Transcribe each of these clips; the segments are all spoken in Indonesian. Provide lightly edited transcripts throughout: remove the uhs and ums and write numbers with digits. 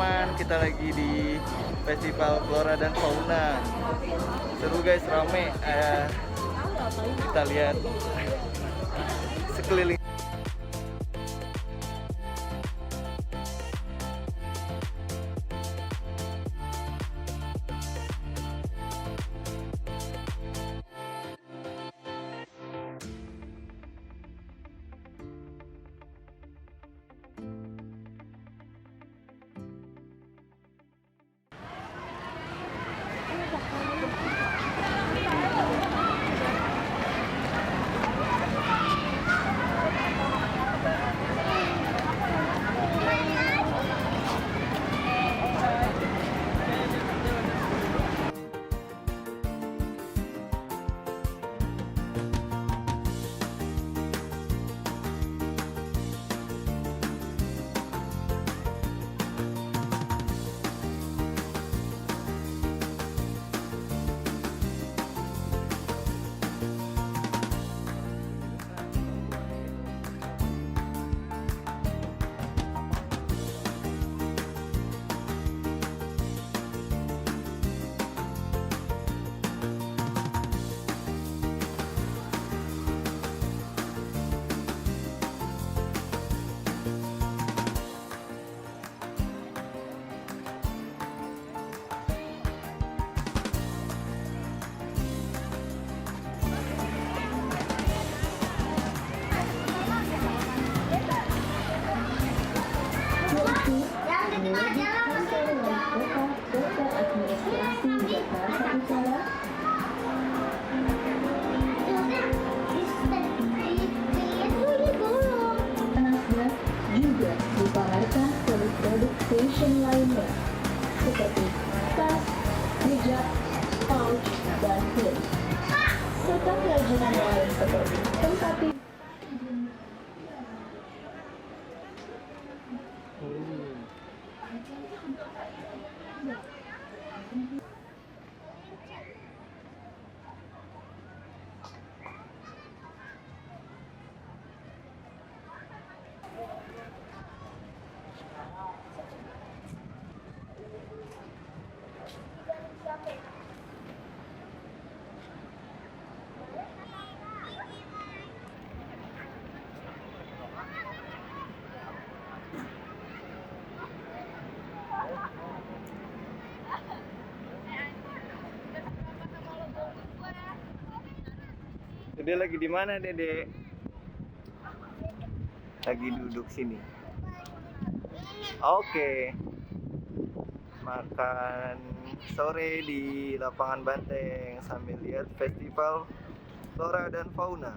teman-teman, kita lagi di Festival Flora dan Fauna. Seru guys, rame. Kita lihat sekeliling. Juga dipamerkan produk-produk fashion lainnya seperti tas, hijab, pouch, dan hood, serta kerajinan lain seperti tempat tidur. Dede lagi di mana, Dede? Lagi duduk sini. Oke. Makan sore di lapangan banteng sambil lihat Festival Flora dan Fauna.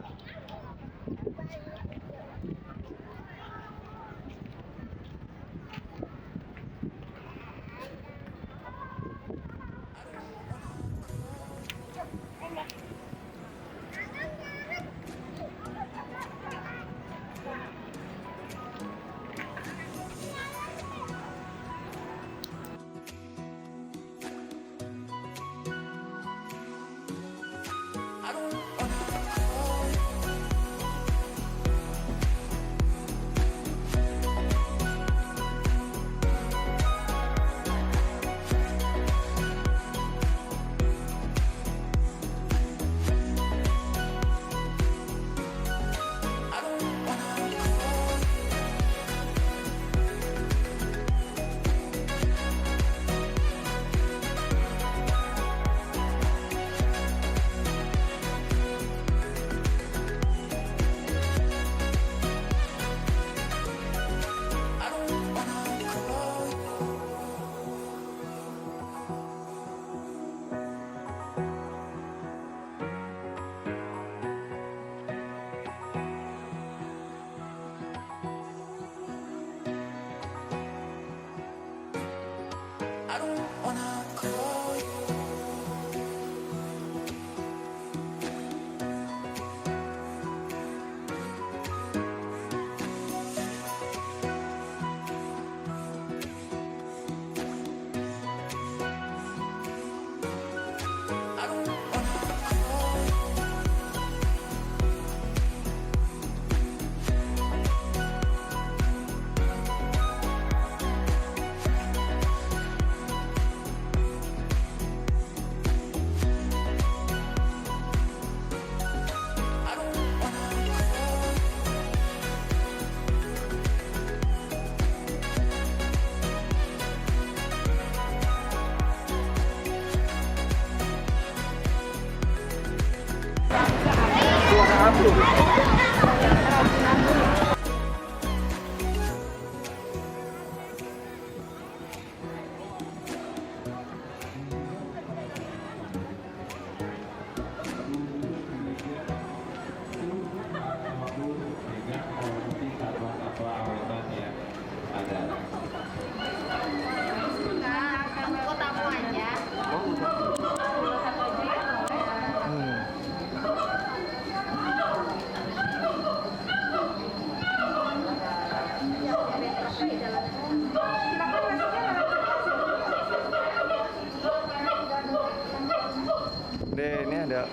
Deh, ini ada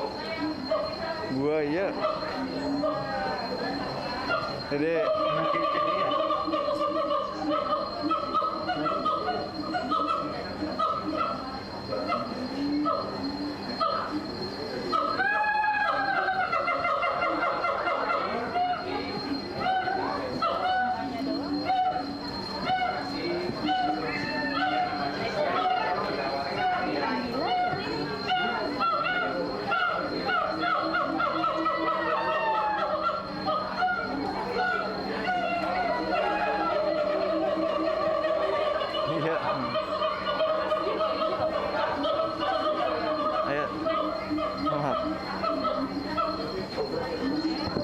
buaya. Deh. Iya. Ayo. Maaf.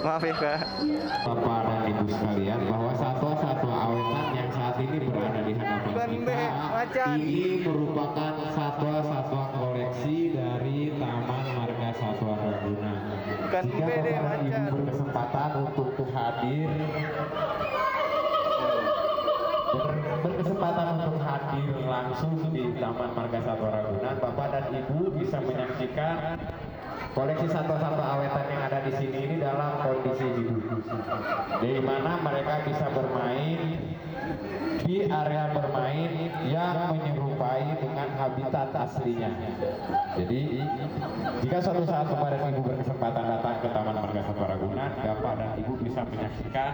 Maaf ya, Kak. Bapak dan Ibu sekalian, bahwa satwa-satwa awetan yang saat ini berada di hadapan Bukan kita macan. ini merupakan satwa-satwa koleksi dari Taman Marga Satwa Ragunan. Bukan Jika bede, Bapak dan Ibu macan. berkesempatan untuk hadir berkesempatan untuk hadir langsung di Taman Marga Satwa Ragunan, Bapak dan Ibu bisa menyaksikan koleksi satwa-satwa awetan yang ada di sini ini dalam kondisi hidup, di mana mereka bisa bermain di area bermain yang menyerupai dengan habitat aslinya. Jadi, jika suatu saat Bapak dan Ibu berkesempatan datang ke Taman Marga Satwa Ragunan, Bapak dan Ibu bisa menyaksikan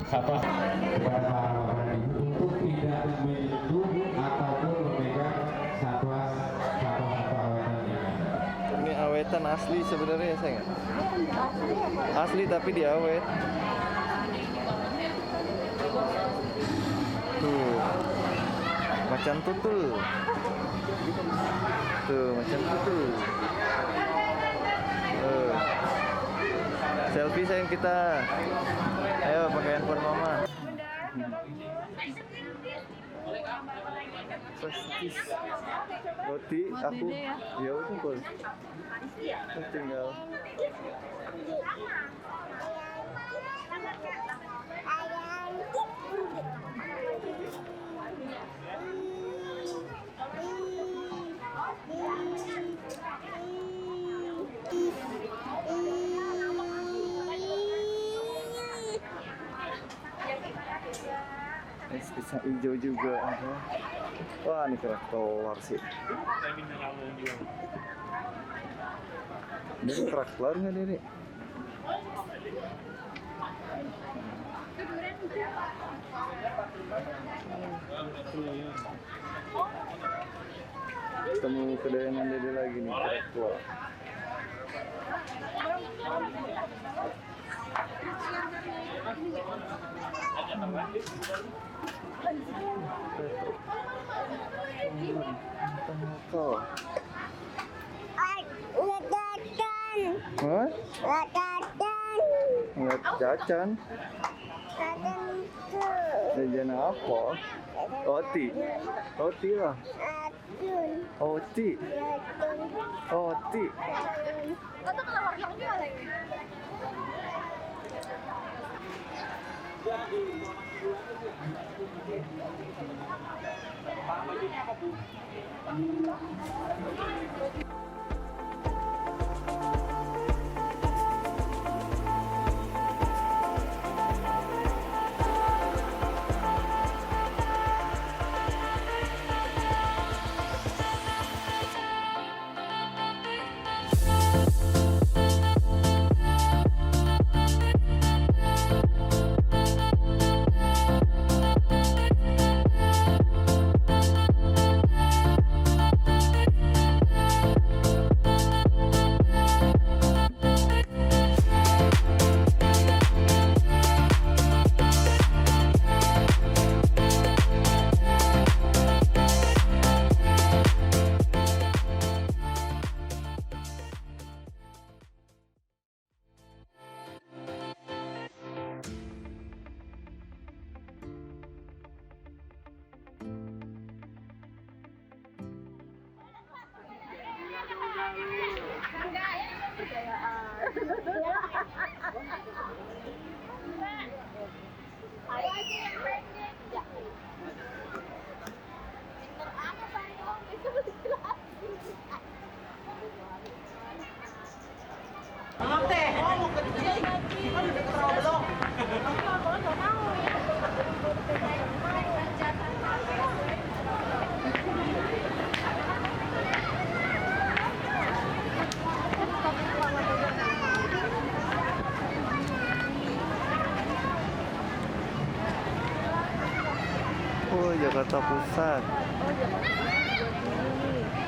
satwa kepada para Bapak dan Ibu untuk tidak menyentuh ataupun memegang satwa-satwa awetan yang ada. Ini awetan asli sebenarnya, sayang. Asli tapi diawet. Tuh. Macan tutul. Tuh, macan tutul. Selfie sayang kita. Ayo pakai handphone mama. Sosis. Roti aku. Ya udah kok. Tinggal. Pisang hijau juga ada. Wah, ini kerak telur sih. Ini kerak telur nggak Dede? Ketemu kedayangan Dede lagi nih, kerak telur. Hah? Ngeliat Cacan. Jajan apa? Oti. Oti lah. Oti. Oti. Ayo aja yang pendek. Ya. Pinter amat Sari dong, itu dijelasin. Emang teh, mau ke sini. Kan udah terlalu belum. Oh, Jakarta Pusat.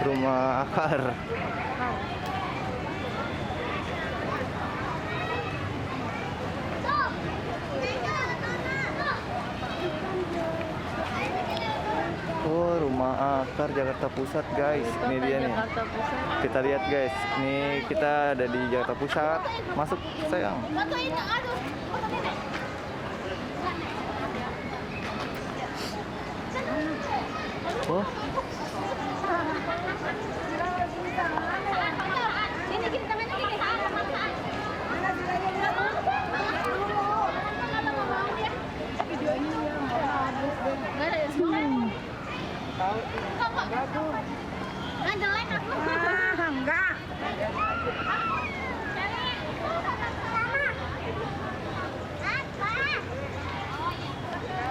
Rumah akar. Oh, rumah akar Jakarta Pusat, guys. Ini dia nih. Kita lihat, guys. Ini kita ada di Jakarta Pusat. Masuk, sayang. Foto ini, aduh, foto nenek. Oh, Ini kita main ini. Nggak jelek aku. Enggak.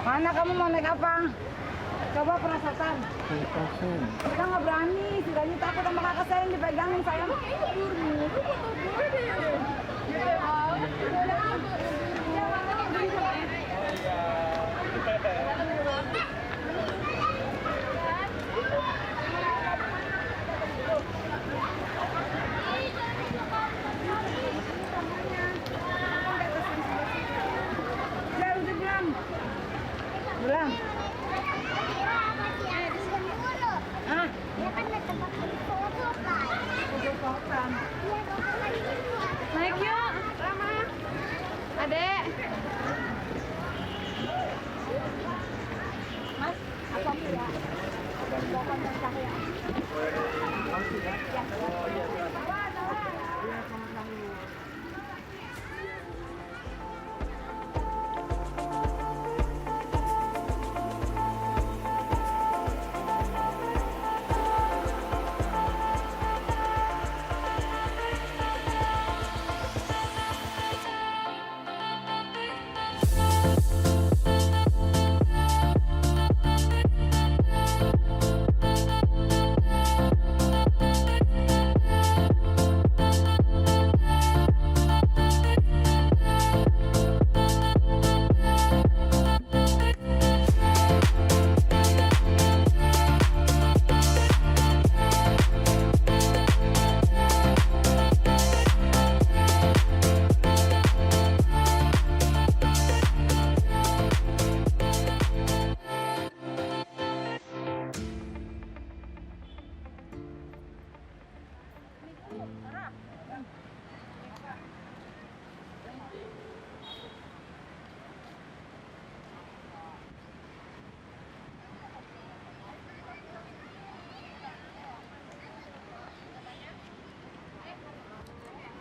Mana kamu mau naik apa? Coba perasaan. Kita nggak berani, sudahnya takut sama kakak saya yang dipegangin sayang. Udah bilang. Bilang. Ah, Dia kan ada tempat foto kan. naik yuk. Rama. Adek. Mas, apa ya? Bawa konten cahaya.